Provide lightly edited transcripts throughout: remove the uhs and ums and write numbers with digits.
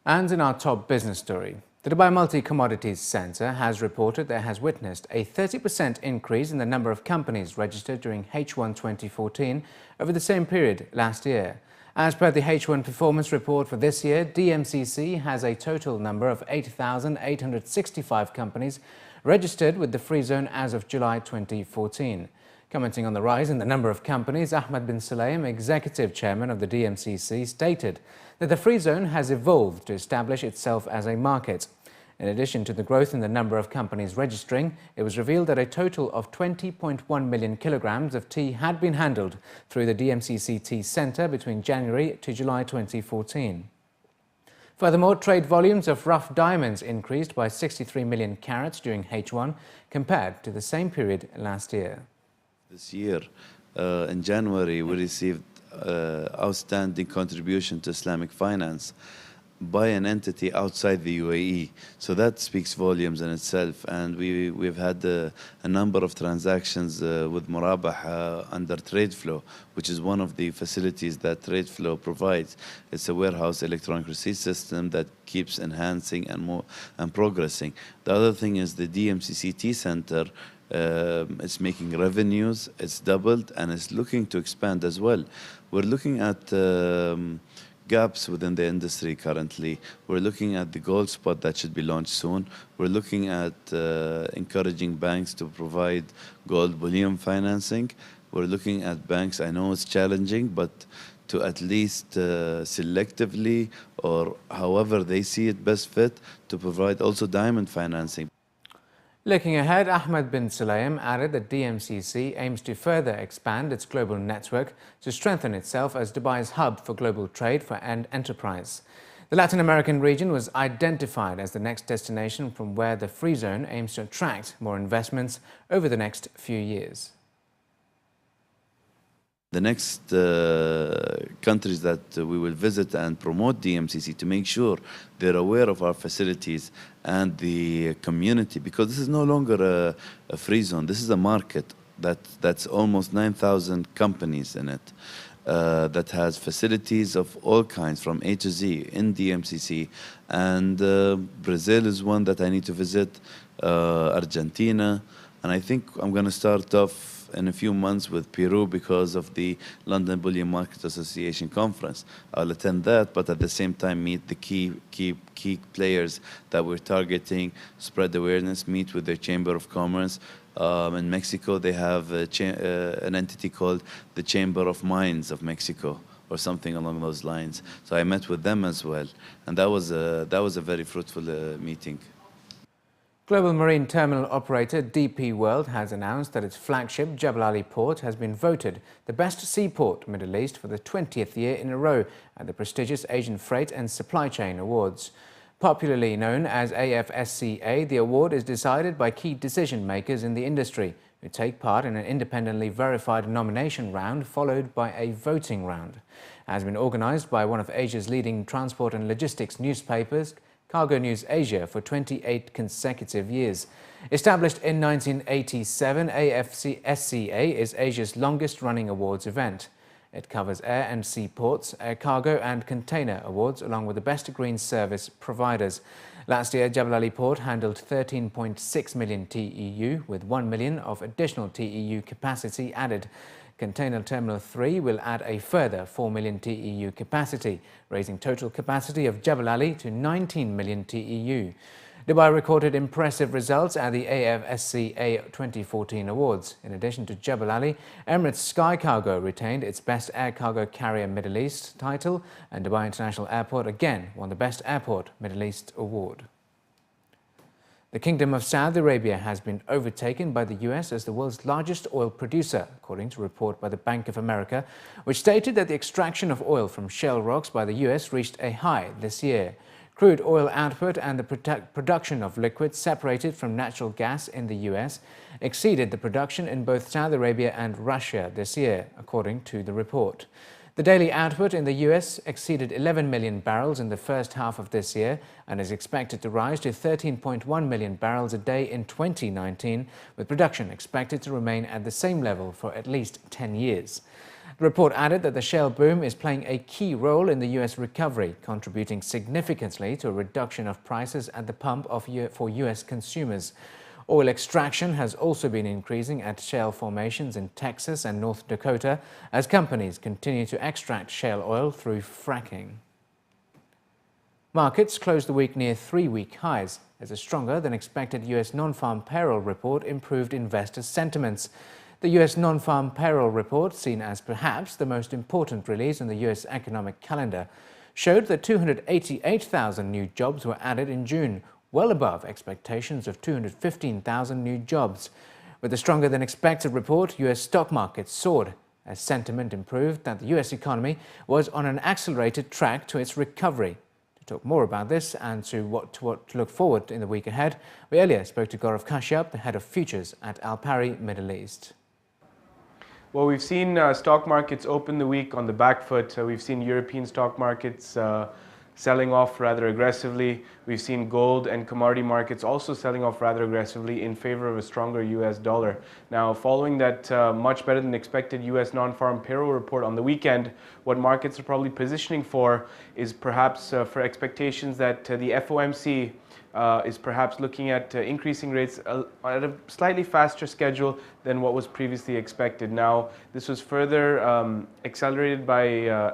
And in our top business story, the Dubai Multi-Commodities Centre has reported that it has witnessed a 30% increase in the number of companies registered during H1 2014 over the same period last year. As per the H1 performance report for this year, DMCC has a total number of 8,865 companies registered with the free zone as of July 2014. Commenting on the rise in the number of companies, Ahmed bin Sulayem, executive chairman of the DMCC, stated that the free zone has evolved to establish itself as a market. In addition to the growth in the number of companies registering, it was revealed that a total of 20.1 million kilograms of tea had been handled through the DMCC Tea Centre between January to July 2014. Furthermore, trade volumes of rough diamonds increased by 63 million carats during H1 compared to the same period last year. This year, in January, we received outstanding contribution to Islamic finance by an entity outside the UAE. So that speaks volumes in itself. And we've had a number of transactions with Murabah under TradeFlow, which is one of the facilities that TradeFlow provides. It's a warehouse electronic receipt system that keeps enhancing and progressing. The other thing is the DMCC Tea Centre. It's making revenues, it's doubled, and it's looking to expand as well. We're looking at gaps within the industry currently. We're looking at the gold spot that should be launched soon. We're looking at encouraging banks to provide gold bullion financing. We're looking at banks, I know it's challenging, but to at least selectively or however they see it best fit to provide also diamond financing. Looking ahead, Ahmed bin Sulayem added that DMCC aims to further expand its global network to strengthen itself as Dubai's hub for global trade and enterprise. The Latin American region was identified as the next destination from where the free zone aims to attract more investments over the next few years. The next countries that we will visit and promote DMCC to make sure they're aware of our facilities and the community, because this is no longer a free zone. This is a market that's almost 9,000 companies in it, that has facilities of all kinds from A to Z in DMCC. And Brazil is one that I need to visit, Argentina, and I think I'm going to start off in a few months with Peru because of the London Bullion Market Association conference. I'll attend that, but at the same time meet the key players that we're targeting, spread awareness, meet with their Chamber of Commerce. In Mexico, they have an entity called the Chamber of Mines of Mexico, or something along those lines. So I met with them as well, and that was a very fruitful meeting. Global marine terminal operator DP World has announced that its flagship Jebel Ali port has been voted the best seaport Middle East for the 20th year in a row at the prestigious Asian Freight and Supply Chain Awards. Popularly known as AFSCA, the award is decided by key decision makers in the industry who take part in an independently verified nomination round followed by a voting round. It has been organized by one of Asia's leading transport and logistics newspapers, Cargo News Asia, for 28 consecutive years. Established in 1987, AFSCA is Asia's longest-running awards event. It covers air and sea ports, air cargo and container awards, along with the best green service providers. Last year, Jebel Ali Port handled 13.6 million TEU, with 1 million of additional TEU capacity added. Container Terminal 3 will add a further 4 million TEU capacity, raising total capacity of Jebel Ali to 19 million TEU. Dubai recorded impressive results at the AFSCA 2014 awards. In addition to Jebel Ali, Emirates Sky Cargo retained its Best Air Cargo Carrier Middle East title, and Dubai International Airport again won the Best Airport Middle East award. The Kingdom of Saudi Arabia has been overtaken by the US as the world's largest oil producer, according to a report by the Bank of America, which stated that the extraction of oil from shale rocks by the US reached a high this year. Crude oil output and the production of liquids separated from natural gas in the US exceeded the production in both Saudi Arabia and Russia this year, according to the report. The daily output in the US exceeded 11 million barrels in the first half of this year and is expected to rise to 13.1 million barrels a day in 2019, with production expected to remain at the same level for at least 10 years. The report added that the shale boom is playing a key role in the US recovery, contributing significantly to a reduction of prices at the pump for US consumers. Oil extraction has also been increasing at shale formations in Texas and North Dakota as companies continue to extract shale oil through fracking. Markets closed the week near 3-week highs as a stronger than expected US non-farm payroll report improved investor sentiments. The US non-farm payroll report, seen as perhaps the most important release in the US economic calendar, showed that 288,000 new jobs were added in June, well above expectations of 215,000 new jobs. With the stronger than expected report, US stock markets soared as sentiment improved that the US economy was on an accelerated track to its recovery. To talk more about this and to what to look forward in the week ahead, we earlier spoke to Gaurav Kashyap, the head of futures at Alpari Middle East. Well, we've seen stock markets open the week on the back foot. We've seen European stock markets selling off rather aggressively. We've seen gold and commodity markets also selling off rather aggressively in favor of a stronger US dollar. Now, following that much better than expected US non-farm payroll report on the weekend, what markets are probably positioning for is perhaps for expectations that the FOMC is perhaps looking at increasing rates at a slightly faster schedule than what was previously expected. Now, this was further accelerated by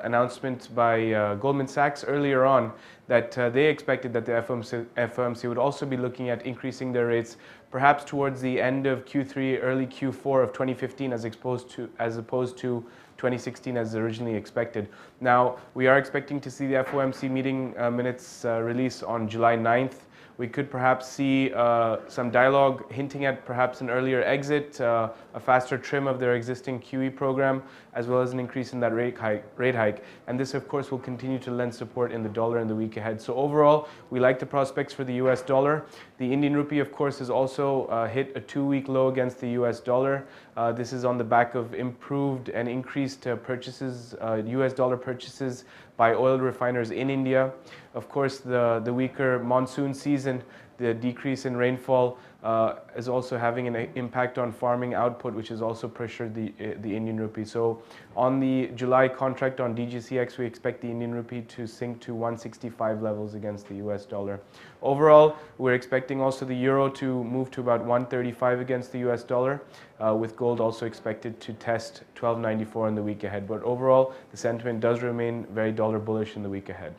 announcement by Goldman Sachs earlier on that they expected that the FOMC would also be looking at increasing their rates perhaps towards the end of Q3, early Q4 of 2015 as opposed to 2016 as originally expected. Now, we are expecting to see the FOMC meeting minutes release on July 9th. We could perhaps see some dialogue hinting at perhaps an earlier exit, a faster trim of their existing QE program, as well as an increase in that rate hike. And this, of course, will continue to lend support in the dollar in the week ahead. So overall, we like the prospects for the US dollar. The Indian rupee, of course, has also hit a 2-week low against the US dollar. This is on the back of improved and increased purchases, US dollar purchases by oil refiners in India. Of course, the weaker monsoon season, the decrease in rainfall is also having an impact on farming output, which has also pressured the Indian rupee. So on the July contract on DGCX, we expect the Indian rupee to sink to 165 levels against the US dollar. Overall, we're expecting also the euro to move to about 135 against the US dollar, with gold also expected to test 1294 in the week ahead. But overall, the sentiment does remain very dollar bullish in the week ahead.